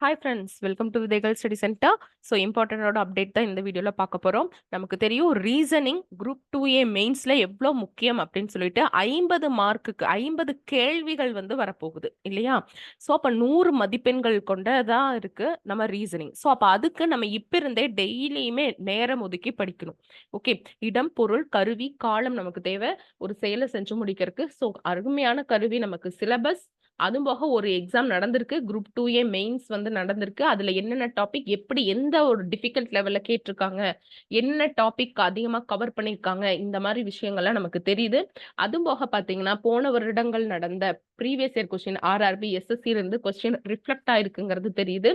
Hi friends, welcome to விதைகள் study centre. So இம்பார்ட்டண்டோட update தான் இந்த வீடியோவில் பார்க்க போகிறோம். நமக்கு தெரியும் ரீசனிங் குரூப் 2A மெயின்ஸில் எவ்வளோ முக்கியம் அப்படின்னு சொல்லிட்டு 50 மார்க்குக்கு 50 கேள்விகள் வந்து வரப்போகுது இல்லையா? ஸோ அப்போ 100 மதிப்பெண்கள் கொண்டதாக இருக்குது நம்ம ரீசனிங். ஸோ அப்போ அதுக்கு நம்ம இப்போ இருந்தே டெய்லியுமே நேரம் ஒதுக்கி படிக்கணும். ஓகே, இடம், பொருள், கருவி, காலம் நமக்கு தேவை ஒரு செயலை செஞ்சு முடிக்கிறதுக்கு. ஸோ அருமையான கருவி நமக்கு சிலபஸ். அதுவும் போக ஒரு எக்ஸாம் நடந்திருக்கு, குரூப் 2A மெயின்ஸ் வந்து நடந்திருக்கு. அதுல என்னென்ன டாபிக் எப்படி எந்த ஒரு டிஃபிகல்ட் லெவல்ல கேட்டிருக்காங்க, என்ன டாபிக் அதிகமா கவர் பண்ணியிருக்காங்க, இந்த மாதிரி விஷயங்கள்லாம் நமக்கு தெரியுது. அதுவும் போக பாத்தீங்கன்னா போன வருடங்கள் நடந்த previous year question RRB SSC இருந்து கொஸ்டின் ரிஃப்ளெக்ட் ஆயிருக்குங்கிறது தெரியுது.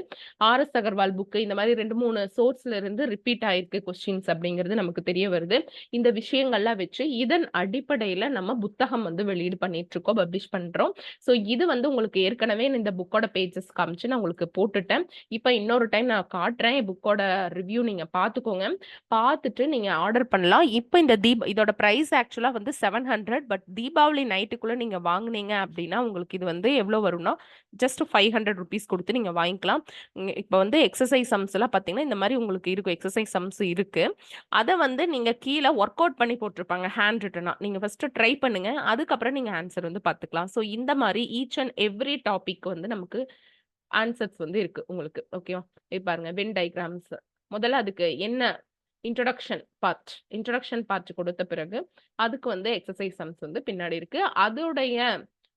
RS அகர்வால் புக்கு இந்த மாதிரி 2-3 சோர்ஸ்ல இருந்து ரிப்பீட் ஆயிருக்கு கொஸ்டின்ஸ் அப்படிங்கிறது நமக்கு தெரிய வருது. இந்த விஷயங்கள்லாம் வச்சு இதன் அடிப்படையில நம்ம புத்தகம் வந்து வெளியீடு பண்ணிட்டு இருக்கோம், பப்ளிஷ் பண்றோம். ஸோ இது வந்து உங்களுக்கு ஏற்கனவே இந்த புக்கோட பேஜஸ் காமிச்சு நான் உங்களுக்கு போட்டுட்டேன். இப்போ இன்னொரு டைம் நான் காட்டுறேன். புக்கோட ரிவ்யூ நீங்க பார்த்துக்கோங்க. பார்த்துட்டு நீங்க ஆர்டர் பண்ணலாம். இப்போ இந்த இதோட பிரைஸ் ஆக்சுவலா வந்து 700. பட் தீபாவளி நைட்டுக்குள்ள நீங்க வாங்குனீங்க அப்படின்னா உங்களுக்கு இது வந்து எவ்வளோ வரும்னா ஜஸ்ட் 500 ருபீஸ் கொடுத்து நீங்க வாங்கிக்கலாம். இப்போ வந்து எக்ஸசைஸ் சம்ஸ் எல்லாம் பார்த்தீங்கன்னா இந்த மாதிரி உங்களுக்கு இருக்கும். எக்ஸசைஸ் சம்ஸ் இருக்கு. அதை வந்து நீங்க கீழே ஒர்க் அவுட் பண்ணி போட்டிருப்பாங்க ஹேண்ட் ரிட்டனா. நீங்க ஃபர்ஸ்ட் ட்ரை பண்ணுங்க, அதுக்கப்புறம் நீங்க ஆன்சர் வந்து பார்த்துக்கலாம். ஸோ இந்த மாதிரி ஈச் அண்ட் எவ்ரி டாபிக் வந்து நமக்கு ஆன்சர்ஸ் வந்து இருக்கு உங்களுக்கு. ஓகேவா? இப்போ பாருங்க வென் டயக்ராம்ஸ். முதல்ல அதுக்கு என்ன இன்ட்ரோடக்ஷன் பார்ட் கொடுத்த பிறகு அதுக்கு வந்து எக்ஸசைஸ் சம்ஸ் வந்து பின்னாடி இருக்கு. அதோடைய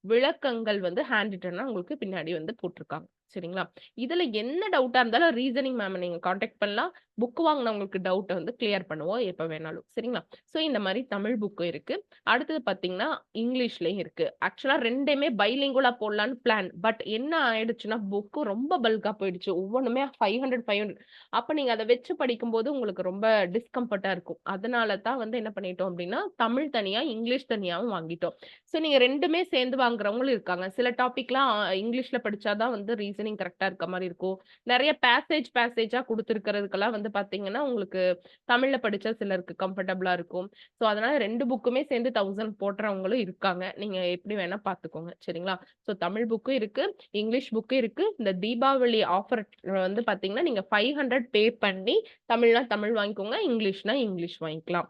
விளக்கங்கள் வந்து ஹேண்ட் ரிட்டனா உங்களுக்கு பின்னாடி வந்து போட்டிருக்காங்க. சரிங்களா? இதுல என்ன டவுட்டா இருந்தாலும் ரீசனிங் மேம் நீங்க காண்டாக்ட் பண்ணலாம். புக் வாங்கினவங்களுக்கு டவுட் வந்து கிளியர் பண்ணுவோம் எப்ப வேணாலும். சரிங்களா? ஸோ இந்த மாதிரி தமிழ் புக்கும் இருக்கு. அடுத்தது பாத்தீங்கன்னா இங்கிலீஷ்லயும் இருக்கு. ஆக்சுவலா ரெண்டுமே பைலிங்குலா போடலான்னு பிளான். பட் என்ன ஆயிடுச்சுன்னா புக்கு ரொம்ப பல்கா போயிடுச்சு. ஒவ்வொன்றுமே 500 அப்ப நீங்க அதை வச்சு படிக்கும்போது உங்களுக்கு ரொம்ப டிஸ்கம்ஃபர்ட்டா இருக்கும். அதனால தான் வந்து என்ன பண்ணிட்டோம் அப்படின்னா தமிழ் தனியா இங்கிலீஷ் தனியாவும் வாங்கிட்டோம். ஸோ நீங்க ரெண்டுமே சேர்ந்து வாங்குறவங்களும் இருக்காங்க. சில டாபிக்லாம் இங்கிலீஷ்ல படிச்சாதான் வந்து ரீசனிங் கரெக்டா இருக்க மாதிரி இருக்கும். நிறைய பேசேஜா கொடுத்துருக்கிறதுக்கெல்லாம் வந்து பாத்தீங்கன்னா உங்களுக்கு தமிழ்ல படிச்சா சிலருக்கு கம்ஃபர்டபுளா இருக்கும். ஸோ அதனால 2 புக்குமே சேர்ந்து 1000 போடுறவங்களும் இருக்காங்க. நீங்க எப்படி வேணா பாத்துக்கோங்க. சரிங்களா? ஸோ தமிழ் புக்கும் இருக்கு, இங்கிலீஷ் புக்கும் இருக்கு. இந்த தீபாவளி ஆஃபர் வந்து பாத்தீங்கன்னா நீங்க 500 பே பண்ணி தமிழ்னா தமிழ் வாங்கிக்கோங்க, இங்கிலீஷ்னா இங்கிலீஷ் வாங்கிக்கலாம்.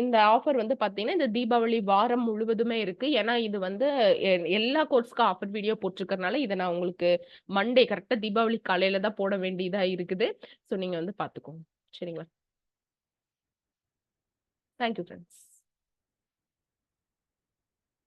இந்த ஆஃபர் வந்து பாத்தீங்கன்னா இந்த தீபாவளி வாரம் முழுவதுமே இருக்கு. ஏன்னா இது வந்து எல்லா கோர்ஸ்க்கும் ஆஃபர் வீடியோ போட்டிருக்கறனால இதை நான் உங்களுக்கு மண்டே கரெக்டா தீபாவளி காலையில தான் போட வேண்டியதா இருக்குது. ஸோ நீங்க வந்து பாத்துக்கோங்க. சரிங்களா? Thank you friends.